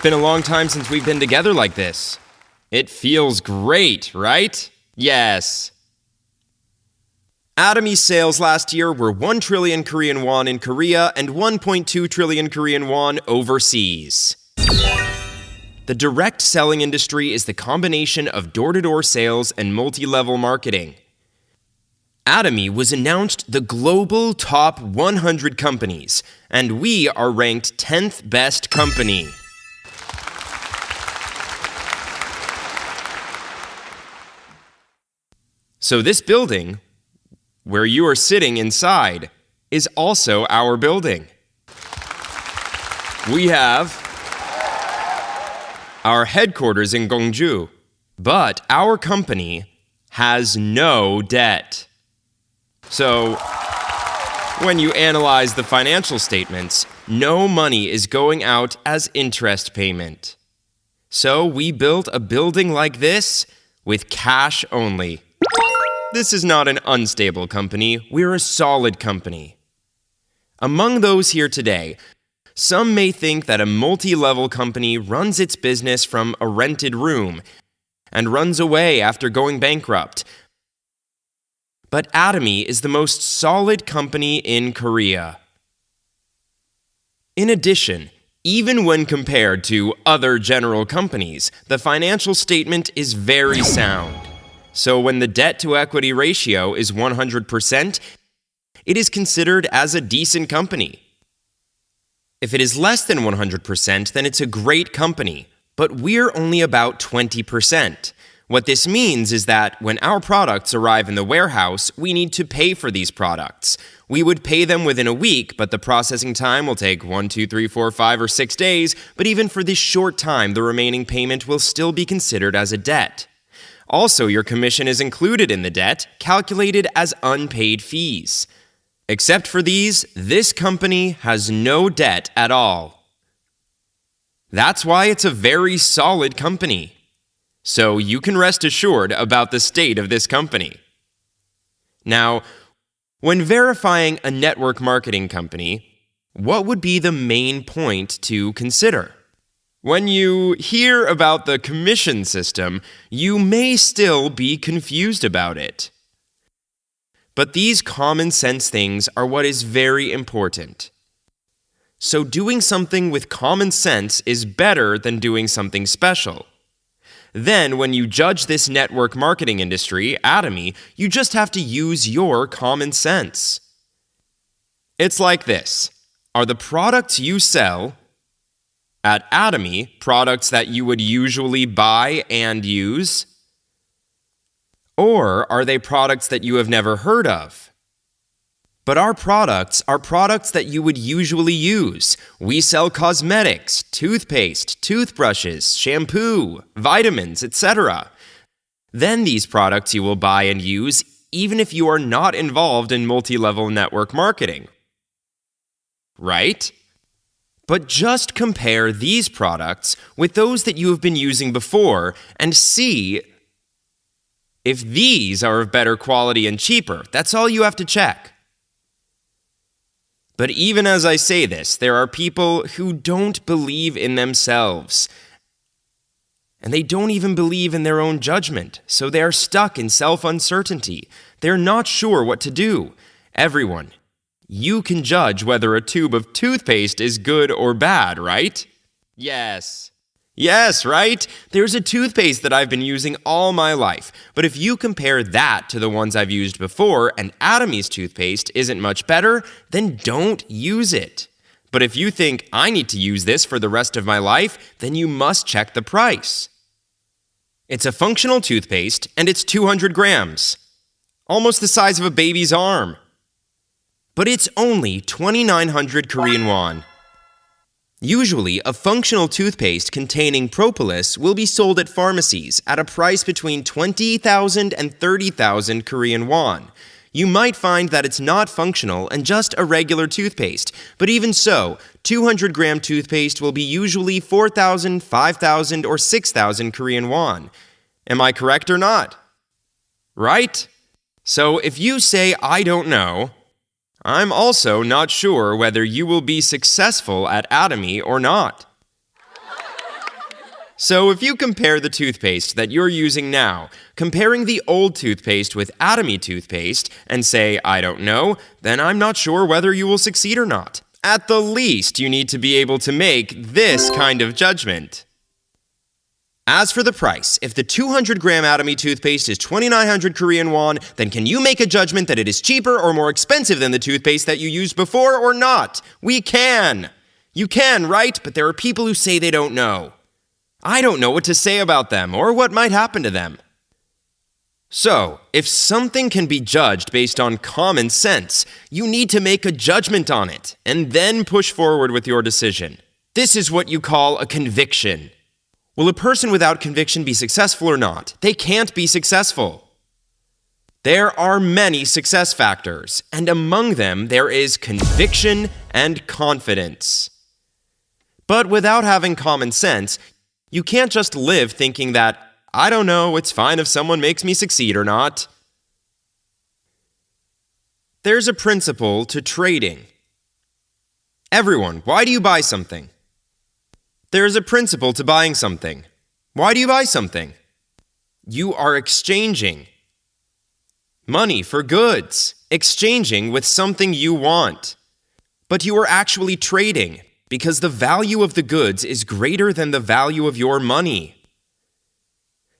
been a long time since we've been together like this. It feels great, right? Yes. Atomy's sales last year were 1 trillion Korean won in Korea and 1.2 trillion Korean won overseas. The direct selling industry is the combination of door-to-door sales and multi-level marketing. Atomy was announced the global top 100 companies, and we are ranked 10th best company. So this building, where you are sitting inside, is also our building. We have our headquarters in Gwangju, but our company has no debt. So, when you analyze the financial statements, no money is going out as interest payment. So we built a building like this with cash only. This is not an unstable company, we're a solid company. Among those here today, some may think that a multi-level company runs its business from a rented room and runs away after going bankrupt. But Atomy is the most solid company in Korea. In addition, even when compared to other general companies, the financial statement is very sound. So when the debt-to-equity ratio is 100%, it is considered as a decent company. If it is less than 100%, then it's a great company, but we're only about 20%. What this means is that when our products arrive in the warehouse, we need to pay for these products. We would pay them within a week, but the processing time will take 1, 2, 3, 4, 5, or 6 days, but even for this short time, the remaining payment will still be considered as a debt. Also, your commission is included in the debt, calculated as unpaid fees. Except for these, this company has no debt at all. That's why it's a very solid company. So you can rest assured about the state of this company. Now, when verifying a network marketing company, what would be the main point to consider? When you hear about the commission system, you may still be confused about it. But these common sense things are what is very important. So doing something with common sense is better than doing something special. Then, when you judge this network marketing industry, Atomy, you just have to use your common sense. It's like this. Are the products you sell at Atomy products that you would usually buy and use? Or are they products that you have never heard of? But our products are products that you would usually use. We sell cosmetics, toothpaste, toothbrushes, shampoo, vitamins, etc. Then these products you will buy and use even if you are not involved in multi-level network marketing. Right? But just compare these products with those that you have been using before and see if these are of better quality and cheaper. That's all you have to check. But even as I say this, there are people who don't believe in themselves. And they don't even believe in their own judgment, so they are stuck in self-uncertainty. They're not sure what to do. Everyone, you can judge whether a tube of toothpaste is good or bad, right? Yes. Yes, right? There's a toothpaste that I've been using all my life. But if you compare that to the ones I've used before and Atomy's toothpaste isn't much better, then don't use it. But if you think I need to use this for the rest of my life, then you must check the price. It's a functional toothpaste and it's 200 grams. Almost the size of a baby's arm. But it's only 2,900 Korean won. Usually, a functional toothpaste containing propolis will be sold at pharmacies at a price between 20,000 and 30,000 Korean won. You might find that it's not functional and just a regular toothpaste, but even so, 200-gram toothpaste will be usually 4,000, 5,000, or 6,000 Korean won. Am I correct or not? Right? So if you say, I don't know, I'm also not sure whether you will be successful at Atomy or not. So if you compare the toothpaste that you're using now, comparing the old toothpaste with Atomy toothpaste, and say, I don't know, then I'm not sure whether you will succeed or not. At the least, you need to be able to make this kind of judgment. As for the price, if the 200-gram Atomy toothpaste is 2,900 Korean won, then can you make a judgment that it is cheaper or more expensive than the toothpaste that you used before or not? We can! You can, right? But there are people who say they don't know. I don't know what to say about them or what might happen to them. So, if something can be judged based on common sense, you need to make a judgment on it and then push forward with your decision. This is what you call a conviction. Will a person without conviction be successful or not? They can't be successful. There are many success factors, and among them there is conviction and confidence. But without having common sense, you can't just live thinking that, I don't know, it's fine if someone makes me succeed or not. There's a principle to trading. Everyone, why do you buy something? There is a principle to buying something. Why do you buy something? You are exchanging money for goods, exchanging with something you want. But you are actually trading because the value of the goods is greater than the value of your money.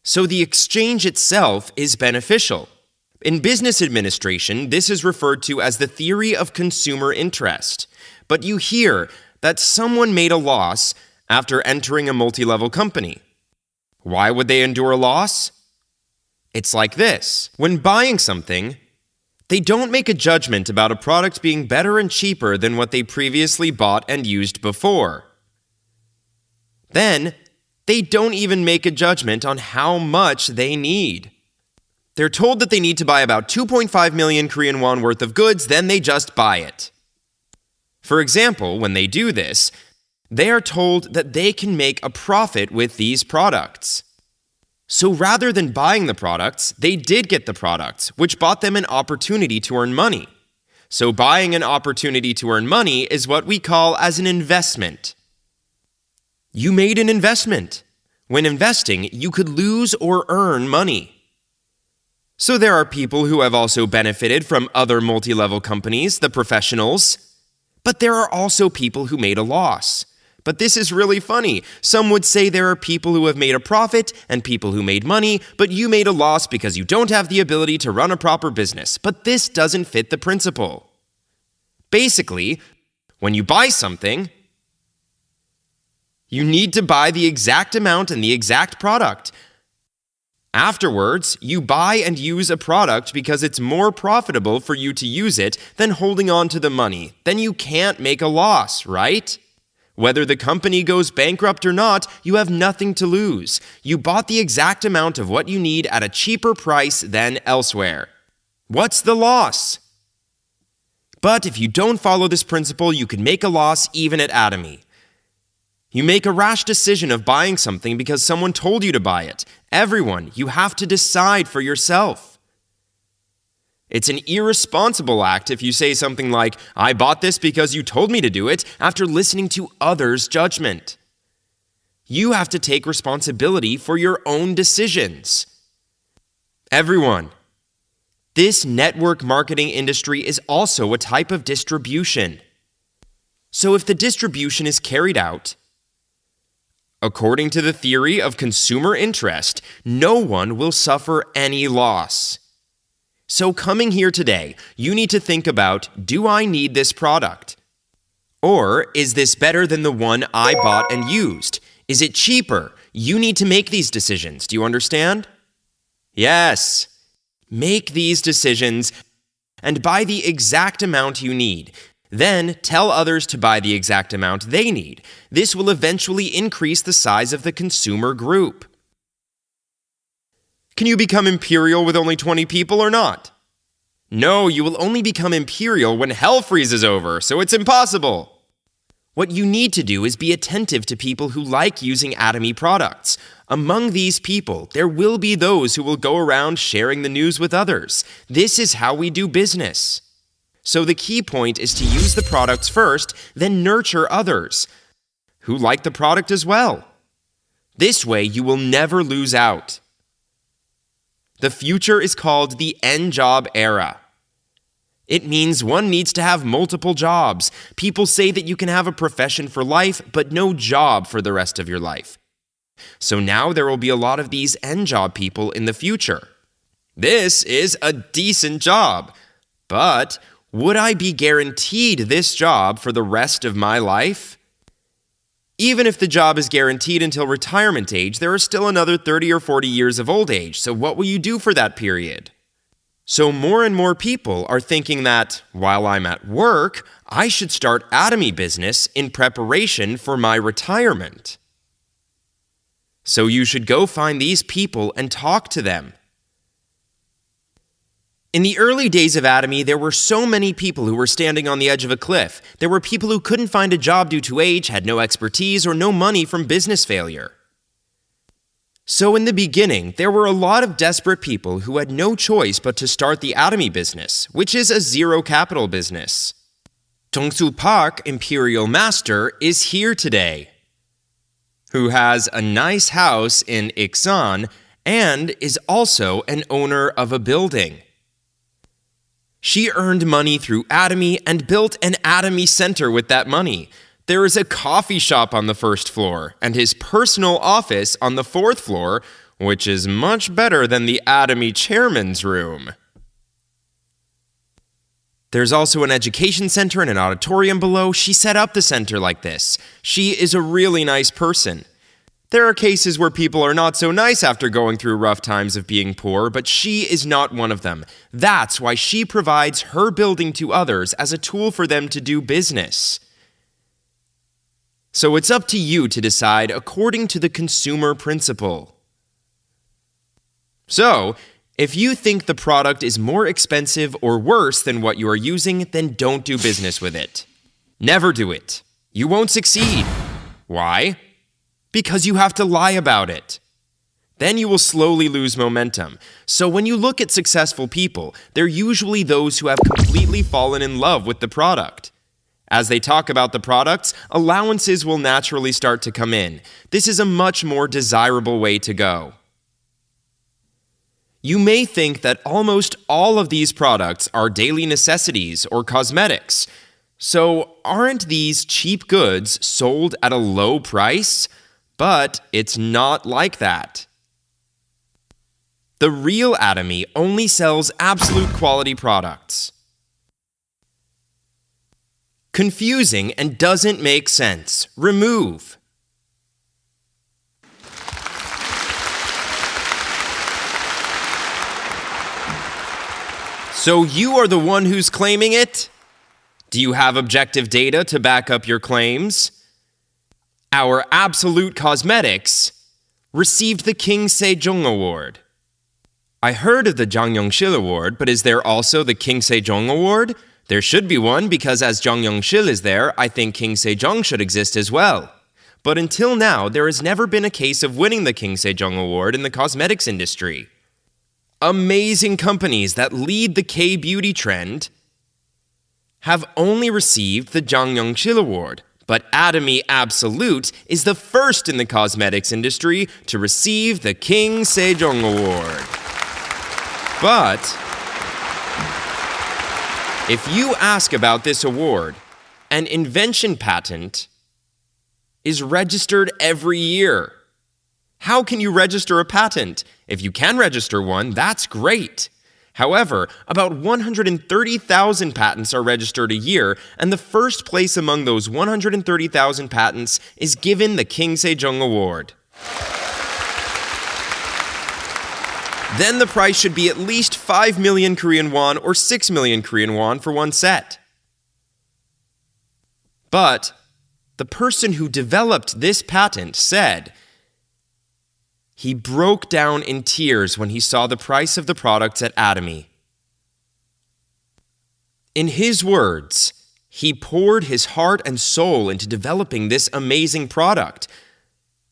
So the exchange itself is beneficial. In business administration, this is referred to as the theory of consumer interest. But you hear that someone made a loss after entering a multi-level company. Why would they endure a loss? It's like this. When buying something, they don't make a judgment about a product being better and cheaper than what they previously bought and used before. Then, they don't even make a judgment on how much they need. They're told that they need to buy about 2.5 million Korean won worth of goods, then they just buy it. For example, when they do this, they are told that they can make a profit with these products. So rather than buying the products, they did get the products, which bought them an opportunity to earn money. So buying an opportunity to earn money is what we call as an investment. You made an investment. When investing, you could lose or earn money. So there are people who have also benefited from other multi-level companies, the professionals. But there are also people who made a loss. But this is really funny. Some would say there are people who have made a profit and people who made money, but you made a loss because you don't have the ability to run a proper business. But this doesn't fit the principle. Basically, when you buy something, you need to buy the exact amount and the exact product. Afterwards, you buy and use a product because it's more profitable for you to use it than holding on to the money. Then you can't make a loss, right? Whether the company goes bankrupt or not, you have nothing to lose. You bought the exact amount of what you need at a cheaper price than elsewhere. What's the loss? But if you don't follow this principle, you can make a loss even at Atomy. You make a rash decision of buying something because someone told you to buy it. Everyone, you have to decide for yourself. It's an irresponsible act if you say something like, I bought this because you told me to do it, after listening to others' judgment. You have to take responsibility for your own decisions. Everyone, this network marketing industry is also a type of distribution. So if the distribution is carried out, according to the theory of consumer interest, no one will suffer any loss. So coming here today, you need to think about, do I need this product? Or is this better than the one I bought and used? Is it cheaper? You need to make these decisions. Do you understand? Yes. Make these decisions and buy the exact amount you need. Then tell others to buy the exact amount they need. This will eventually increase the size of the consumer group. Can you become imperial with only 20 people or not? No, you will only become imperial when hell freezes over, so it's impossible. What you need to do is be attentive to people who like using Atomy products. Among these people, there will be those who will go around sharing the news with others. This is how we do business. So the key point is to use the products first, then nurture others who like the product as well. This way, you will never lose out. The future is called the N-job era. It means one needs to have multiple jobs. People say that you can have a profession for life, but no job for the rest of your life. So now there will be a lot of these N-job people in the future. This is a decent job, but would I be guaranteed this job for the rest of my life? Even if the job is guaranteed until retirement age, there are still another 30 or 40 years of old age, so what will you do for that period? So more and more people are thinking that, while I'm at work, I should start Atomy business in preparation for my retirement. So you should go find these people and talk to them. In the early days of Atomy, there were so many people who were standing on the edge of a cliff. There were people who couldn't find a job due to age, had no expertise, or no money from business failure. So in the beginning, there were a lot of desperate people who had no choice but to start the Atomy business, which is a zero-capital business. Dongsu Park, Imperial Master, is here today, who has a nice house in Iksan and is also an owner of a building. She earned money through Atomy and built an Atomy Center with that money. There is a coffee shop on the first floor and his personal office on the fourth floor, which is much better than the Atomy chairman's room. There's also an education center and an auditorium below. She set up the center like this. She is a really nice person. There are cases where people are not so nice after going through rough times of being poor, but she is not one of them. That's why she provides her building to others as a tool for them to do business. So it's up to you to decide according to the consumer principle. So, if you think the product is more expensive or worse than what you are using, then don't do business with it. Never do it. You won't succeed. Why? Because you have to lie about it. Then you will slowly lose momentum. So when you look at successful people, they're usually those who have completely fallen in love with the product. As they talk about the products, allowances will naturally start to come in. This is a much more desirable way to go. You may think that almost all of these products are daily necessities or cosmetics. So aren't these cheap goods sold at a low price? But it's not like that. The real Atomy only sells absolute quality products. Confusing and doesn't make sense. Remove. So you are the one who's claiming it? Do you have objective data to back up your claims? Our Absolute Cosmetics received the King Sejong Award. I heard of the Jang Yong-shil Award, but is there also the King Sejong Award? There should be one because as Jang Yong-shil is there, I think King Sejong should exist as well. But until now, there has never been a case of winning the King Sejong Award in the cosmetics industry. Amazing companies that lead the K-beauty trend have only received the Jang Yong-shil Award. But Atomy Absolute is the first in the cosmetics industry to receive the King Sejong Award. But if you ask about this award, an invention patent is registered every year. How can you register a patent? If you can register one, that's great. However, about 130,000 patents are registered a year, and the first place among those 130,000 patents is given the King Sejong Award. Then the price should be at least 5 million Korean won or 6 million Korean won for one set. But the person who developed this patent said he broke down in tears when he saw the price of the products at Atomy. In his words, he poured his heart and soul into developing this amazing product,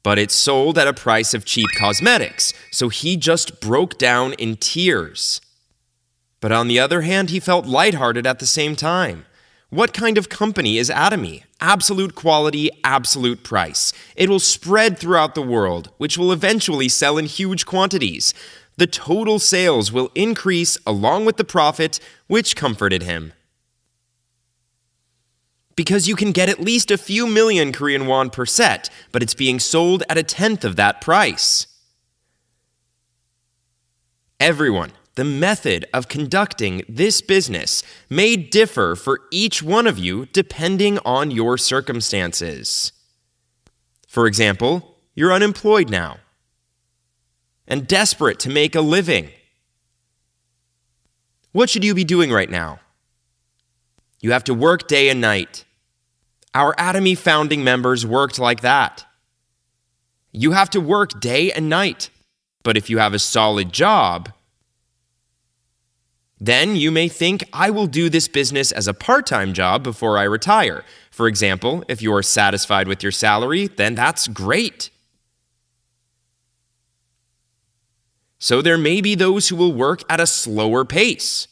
but it sold at a price of cheap cosmetics, so he just broke down in tears. But on the other hand, he felt lighthearted at the same time. What kind of company is Atomy? absolute quality, absolute price. It will spread throughout the world, which will eventually sell in huge quantities. The total sales will increase along with the profit, which comforted him. Because you can get at least a few million Korean won per set, but it's being sold at a tenth of that price. Everyone, the method of conducting this business may differ for each one of you depending on your circumstances. For example, you're unemployed now and desperate to make a living. What should you be doing right now? You have to work day and night. Our Atomy founding members worked like that. You have to work day and night. But if you have a solid job, then you may think, I will do this business as a part-time job before I retire. For example, if you are satisfied with your salary, then that's great. So there may be those who will work at a slower pace.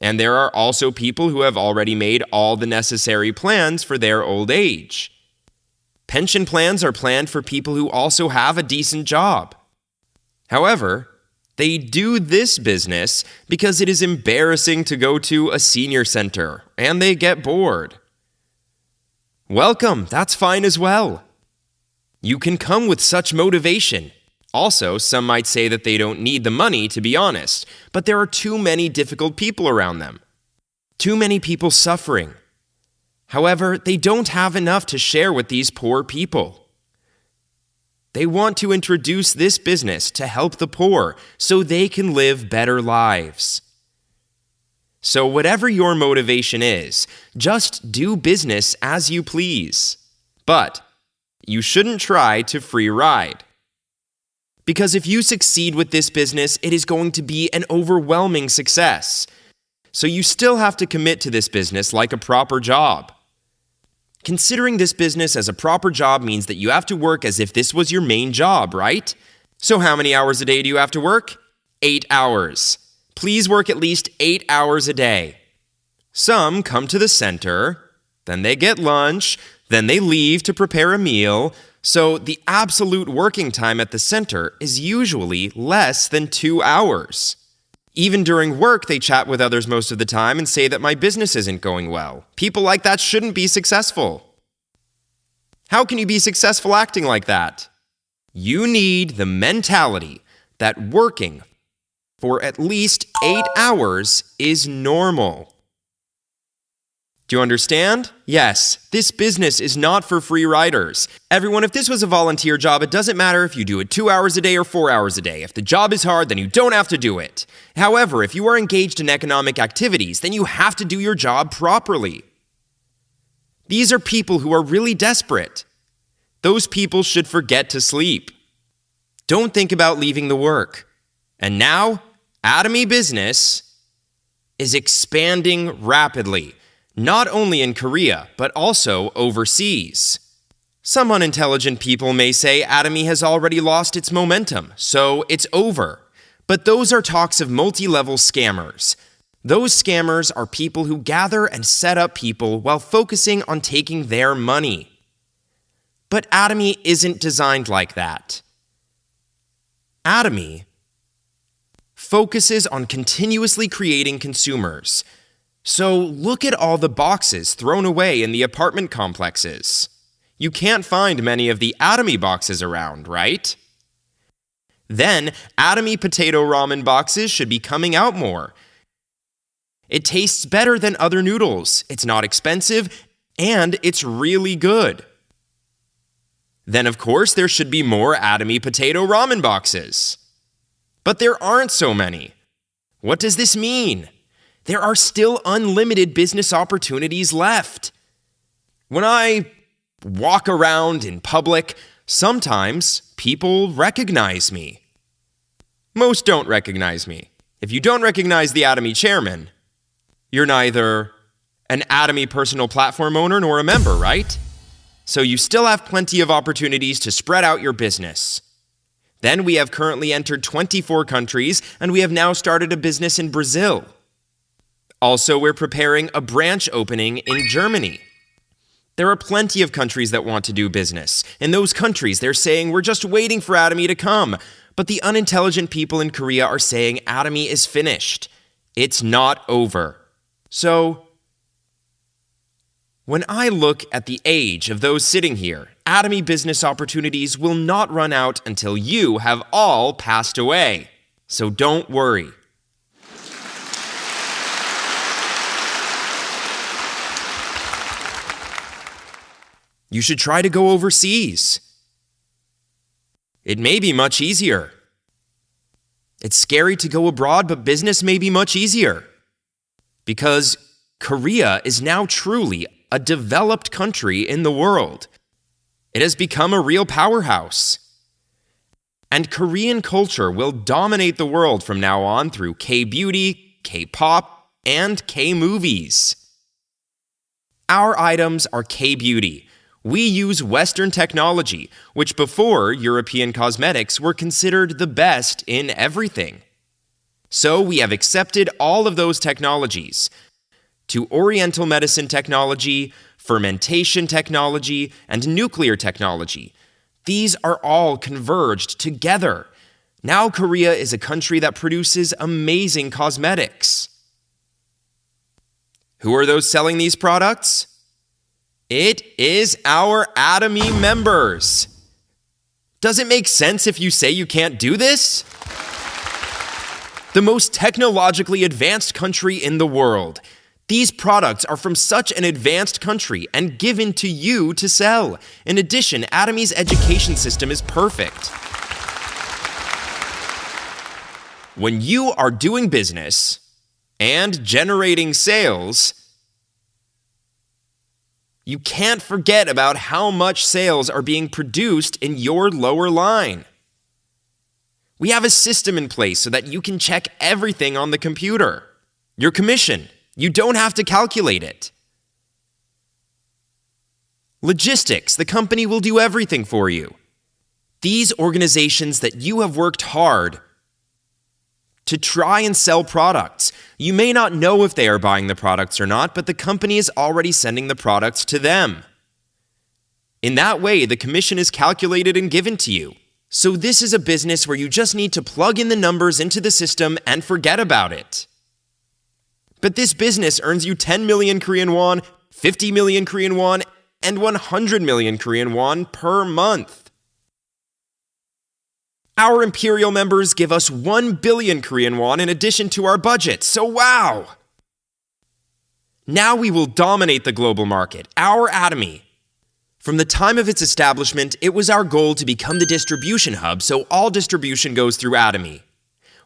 And there are also people who have already made all the necessary plans for their old age. Pension plans are planned for people who also have a decent job. However, they do this business because it is embarrassing to go to a senior center, and they get bored. Welcome, that's fine as well. You can come with such motivation. Also, some might say that they don't need the money, to be honest, but there are too many difficult people around them. Too many people suffering. However, they don't have enough to share with these poor people. They want to introduce this business to help the poor so they can live better lives. So whatever your motivation is, just do business as you please. But you shouldn't try to free ride. Because if you succeed with this business, it is going to be an overwhelming success. So you still have to commit to this business like a proper job. Considering this business as a proper job means that you have to work as if this was your main job, right? So how many hours a day do you have to work? 8 hours. Please work at least 8 hours a day. Some come to the center, then they get lunch, then they leave to prepare a meal. So the absolute working time at the center is usually less than 2 hours. Even during work, they chat with others most of the time and say that my business isn't going well. People like that shouldn't be successful. How can you be successful acting like that? You need the mentality that working for at least 8 hours is normal. Do you understand? Yes, this business is not for free riders. Everyone, if this was a volunteer job, it doesn't matter if you do it 2 hours a day or 4 hours a day. If the job is hard, then you don't have to do it. However, if you are engaged in economic activities, then you have to do your job properly. These are people who are really desperate. Those people should forget to sleep. Don't think about leaving the work. And now, Atomy Business is expanding rapidly. Not only in Korea, but also overseas. Some unintelligent people may say Atomy has already lost its momentum, so it's over. But those are talks of multi-level scammers. Those scammers are people who gather and set up people while focusing on taking their money. But Atomy isn't designed like that. Atomy focuses on continuously creating consumers. So look at all the boxes thrown away in the apartment complexes. You can't find many of the Atomy boxes around, right? Then, Atomy potato ramen boxes should be coming out more. It tastes better than other noodles, it's not expensive, and it's really good. Then, of course, there should be more Atomy potato ramen boxes. But there aren't so many. What does this mean? There are still unlimited business opportunities left. When I walk around in public, sometimes people recognize me. Most don't recognize me. If you don't recognize the Atomy chairman, you're neither an Atomy personal platform owner nor a member, right? So you still have plenty of opportunities to spread out your business. Then we have currently entered 24 countries, and we have now started a business in Brazil. Also, we're preparing a branch opening in Germany. There are plenty of countries that want to do business. In those countries, they're saying, we're just waiting for Atomy to come. But the unintelligent people in Korea are saying Atomy is finished. It's not over. So, when I look at the age of those sitting here, Atomy business opportunities will not run out until you have all passed away. So don't worry. You should try to go overseas. It may be much easier. It's scary to go abroad, but business may be much easier. Because Korea is now truly a developed country in the world. It has become a real powerhouse. And Korean culture will dominate the world from now on through K-beauty, K-pop, and K-movies. Our items are K-beauty. We use Western technology, which before European cosmetics were considered the best in everything. So we have accepted all of those technologies to Oriental medicine technology, fermentation technology, and nuclear technology. These are all converged together. Now Korea is a country that produces amazing cosmetics. Who are those selling these products? It is our Atomy members. Does it make sense if you say you can't do this? The most technologically advanced country in the world. These products are from such an advanced country and given to you to sell. In addition, Atomy's education system is perfect. When you are doing business and generating sales, you can't forget about how much sales are being produced in your lower line. We have a system in place so that you can check everything on the computer. Your commission, you don't have to calculate it. Logistics, the company will do everything for you. These organizations that you have worked hard to try and sell products. You may not know if they are buying the products or not, but the company is already sending the products to them. In that way, the commission is calculated and given to you. So this is a business where you just need to plug in the numbers into the system and forget about it. But this business earns you 10 million Korean won, 50 million Korean won, and 100 million Korean won per month. Our Imperial members give us 1 billion Korean won in addition to our budget, so wow! Now we will dominate the global market, our Atomy. From the time of its establishment, it was our goal to become the distribution hub, so all distribution goes through Atomy.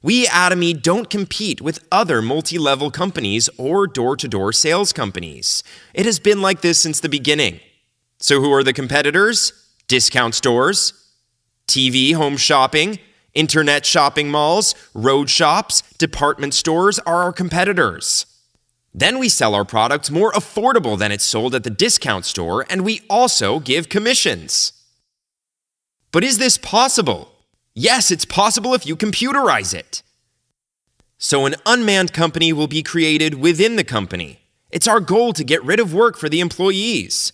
We, Atomy, don't compete with other multi-level companies or door-to-door sales companies. It has been like this since the beginning. So who are the competitors? Discount stores, TV, home shopping, internet shopping malls, road shops, department stores are our competitors. Then we sell our products more affordable than it's sold at the discount store, and we also give commissions. But is this possible? Yes, it's possible if you computerize it. So an unmanned company will be created within the company. It's our goal to get rid of work for the employees.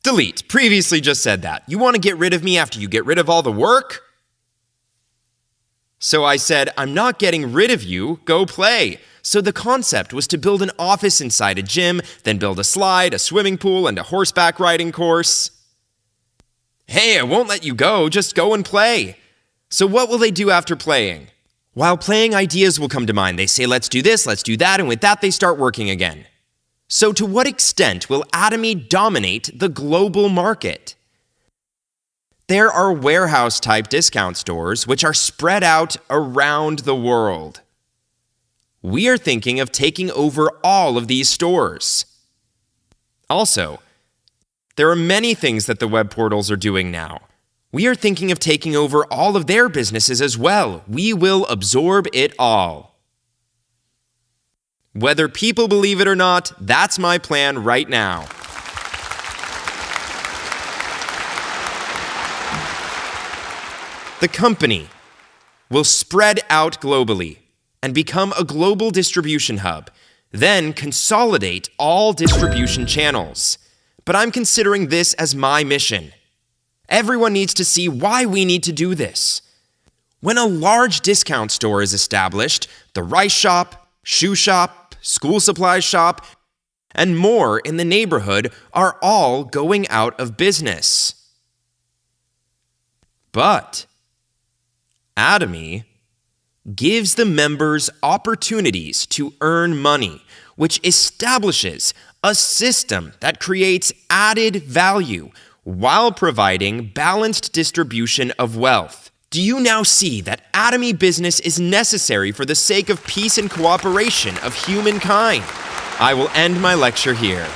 Delete. Previously just said that. You want to get rid of me after you get rid of all the work? So I said, I'm not getting rid of you, go play. So the concept was to build an office inside a gym, then build a slide, a swimming pool, and a horseback riding course. Hey, I won't let you go, just go and play. So what will they do after playing? While playing, ideas will come to mind. They say, let's do this, let's do that, and with that they start working again. So to what extent will Atomy dominate the global market? There are warehouse-type discount stores which are spread out around the world. We are thinking of taking over all of these stores. Also, there are many things that the web portals are doing now. We are thinking of taking over all of their businesses as well. We will absorb it all. Whether people believe it or not, that's my plan right now. The company will spread out globally and become a global distribution hub, then consolidate all distribution channels. But I'm considering this as my mission. Everyone needs to see why we need to do this. When a large discount store is established, the rice shop, shoe shop, school supplies shop, and more in the neighborhood are all going out of business. But Atomy gives the members opportunities to earn money, which establishes a system that creates added value while providing balanced distribution of wealth. Do you now see that Atomy business is necessary for the sake of peace and cooperation of humankind? I will end my lecture here.